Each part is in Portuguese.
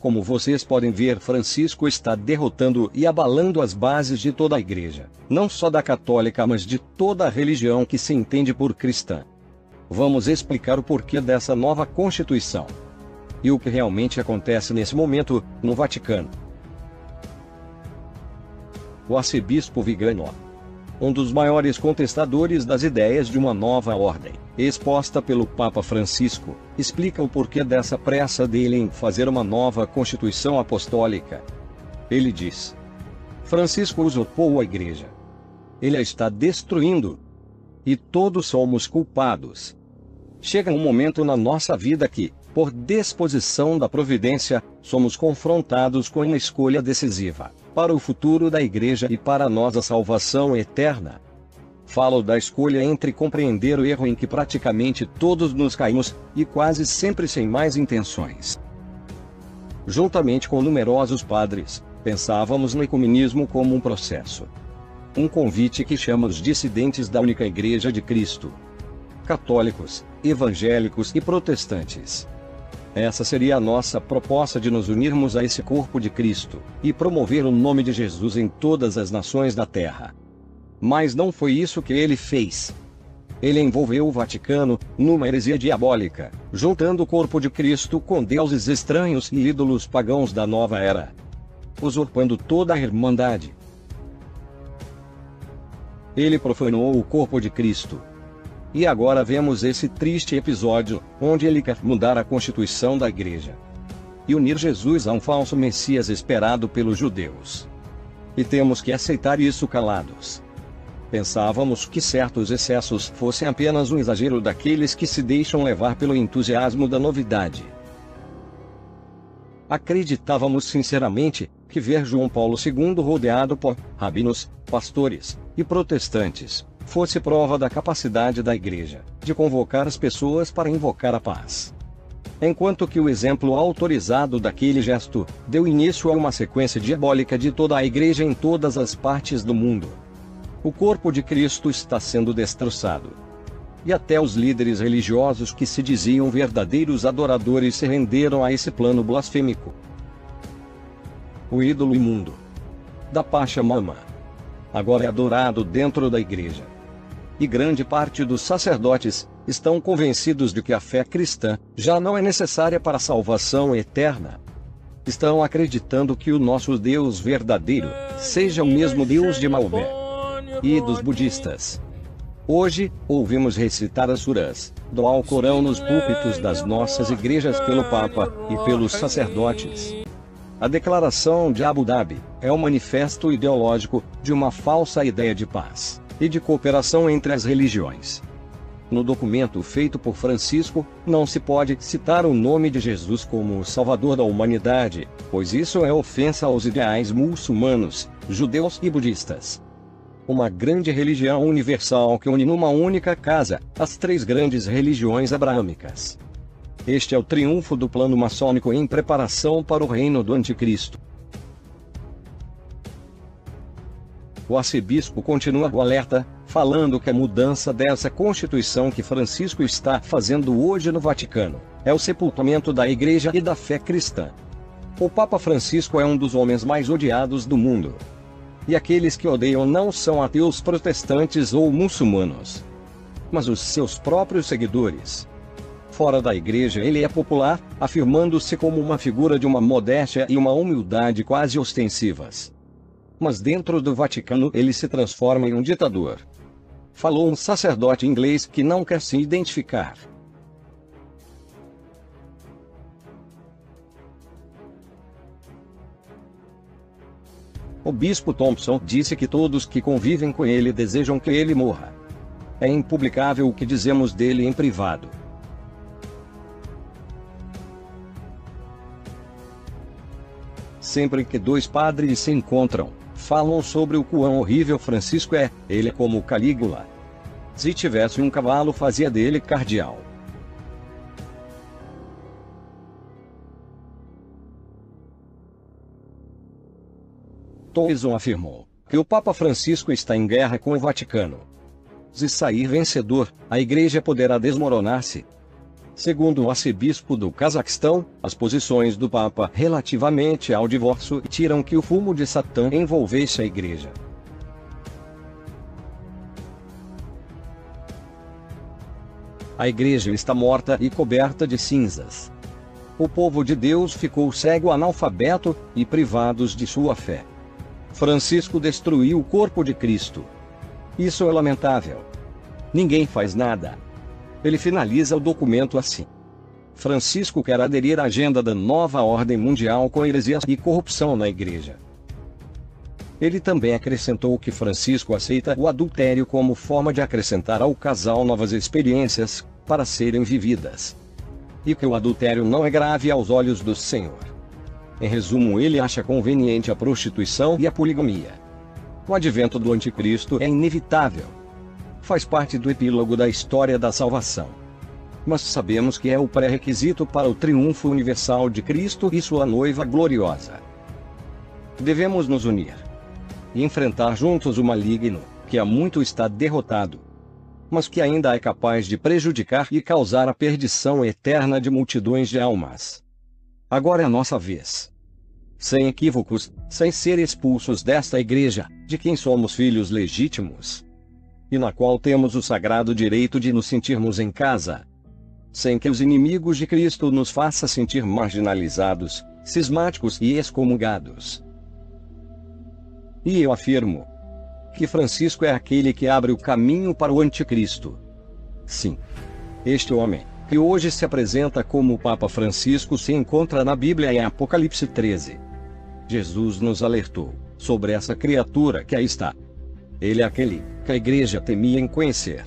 como vocês podem ver, Francisco está derrotando e abalando as bases de toda a igreja, não só da católica, mas de toda a religião que se entende por cristã. Vamos explicar o porquê dessa nova Constituição e o que realmente acontece nesse momento no Vaticano. O arcebispo Vigano, um dos maiores contestadores das ideias de uma nova ordem, exposta pelo Papa Francisco, explica o porquê dessa pressa dele em fazer uma nova Constituição Apostólica. Ele diz: Francisco usurpou a Igreja. Ele a está destruindo. E todos somos culpados. Chega um momento na nossa vida que, por disposição da providência, somos confrontados com uma escolha decisiva para o futuro da Igreja e para nós a salvação eterna. Falo da escolha entre compreender o erro em que praticamente todos nos caímos, e quase sempre sem mais intenções. Juntamente com numerosos padres, pensávamos no ecumenismo como um processo. Um convite que chama os dissidentes da única Igreja de Cristo: católicos, evangélicos e protestantes. Essa seria a nossa proposta de nos unirmos a esse corpo de Cristo, e promover o nome de Jesus em todas as nações da terra. Mas não foi isso que ele fez. Ele envolveu o Vaticano numa heresia diabólica, juntando o corpo de Cristo com deuses estranhos e ídolos pagãos da nova era, usurpando toda a irmandade. Ele profanou o corpo de Cristo. E agora vemos esse triste episódio, onde ele quer mudar a constituição da Igreja e unir Jesus a um falso Messias esperado pelos judeus. E temos que aceitar isso calados. Pensávamos que certos excessos fossem apenas um exagero daqueles que se deixam levar pelo entusiasmo da novidade. Acreditávamos sinceramente que ver João Paulo II rodeado por rabinos, pastores e protestantes fosse prova da capacidade da Igreja de convocar as pessoas para invocar a paz. Enquanto que o exemplo autorizado daquele gesto deu início a uma sequência diabólica de toda a Igreja em todas as partes do mundo. O corpo de Cristo está sendo destroçado. E até os líderes religiosos que se diziam verdadeiros adoradores se renderam a esse plano blasfêmico. O ídolo imundo da Pachamama agora é adorado dentro da Igreja. E grande parte dos sacerdotes estão convencidos de que a fé cristã já não é necessária para a salvação eterna. Estão acreditando que o nosso Deus verdadeiro seja o mesmo Deus de Maomé e dos budistas. Hoje, ouvimos recitar as suras do Alcorão nos púlpitos das nossas igrejas pelo Papa e pelos sacerdotes. A Declaração de Abu Dhabi é um manifesto ideológico de uma falsa ideia de paz e de cooperação entre as religiões. No documento feito por Francisco, não se pode citar o nome de Jesus como o Salvador da humanidade, pois isso é ofensa aos ideais muçulmanos, judeus e budistas. Uma grande religião universal que une numa única casa as três grandes religiões abraâmicas. Este é o triunfo do plano maçônico em preparação para o reino do Anticristo. O arcebispo continua o alerta, falando que a mudança dessa Constituição que Francisco está fazendo hoje no Vaticano é o sepultamento da Igreja e da fé cristã. O Papa Francisco é um dos homens mais odiados do mundo. E aqueles que odeiam não são ateus protestantes ou muçulmanos, mas os seus próprios seguidores. Fora da Igreja ele é popular, afirmando-se como uma figura de uma modéstia e uma humildade quase ostensivas. Mas dentro do Vaticano ele se transforma em um ditador. Falou um sacerdote inglês que não quer se identificar. O bispo Thompson disse que todos que convivem com ele desejam que ele morra. É impublicável o que dizemos dele em privado. Sempre que dois padres se encontram, falam sobre o quão horrível Francisco é. Ele é como Calígula. Se tivesse um cavalo, fazia dele cardeal. Thompson afirmou que o Papa Francisco está em guerra com o Vaticano. Se sair vencedor, a Igreja poderá desmoronar-se. Segundo o arcebispo do Cazaquistão, as posições do Papa relativamente ao divórcio tiram que o fumo de Satã envolvesse a Igreja. A Igreja está morta e coberta de cinzas. O povo de Deus ficou cego, analfabeto e privados de sua fé. Francisco destruiu o corpo de Cristo. Isso é lamentável. Ninguém faz nada. Ele finaliza o documento assim: Francisco quer aderir à agenda da nova ordem mundial com heresias e corrupção na Igreja. Ele também acrescentou que Francisco aceita o adultério como forma de acrescentar ao casal novas experiências para serem vividas. E que o adultério não é grave aos olhos do Senhor. Em resumo, ele acha conveniente a prostituição e a poligamia. O advento do anticristo é inevitável. Faz parte do epílogo da história da salvação. Mas sabemos que é o pré-requisito para o triunfo universal de Cristo e sua noiva gloriosa. Devemos nos unir e enfrentar juntos o maligno, que há muito está derrotado, mas que ainda é capaz de prejudicar e causar a perdição eterna de multidões de almas. Agora é a nossa vez. Sem equívocos, sem ser expulsos desta Igreja, de quem somos filhos legítimos, e na qual temos o sagrado direito de nos sentirmos em casa. Sem que os inimigos de Cristo nos façam sentir marginalizados, cismáticos e excomungados. E eu afirmo que Francisco é aquele que abre o caminho para o anticristo. Sim. Este homem, que hoje se apresenta como o Papa Francisco, se encontra na Bíblia em Apocalipse 13. Jesus nos alertou sobre essa criatura que aí está. Ele é aquele que a Igreja temia em conhecer,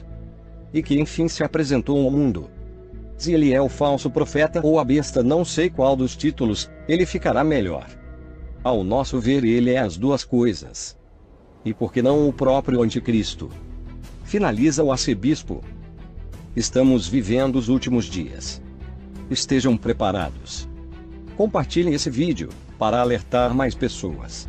e que enfim se apresentou ao mundo. Se ele é o falso profeta ou a besta, não sei qual dos títulos, ele ficará melhor. Ao nosso ver, ele é as duas coisas. E por que não o próprio anticristo? Finaliza o arcebispo. Estamos vivendo os últimos dias. Estejam preparados. Compartilhem esse vídeo para alertar mais pessoas.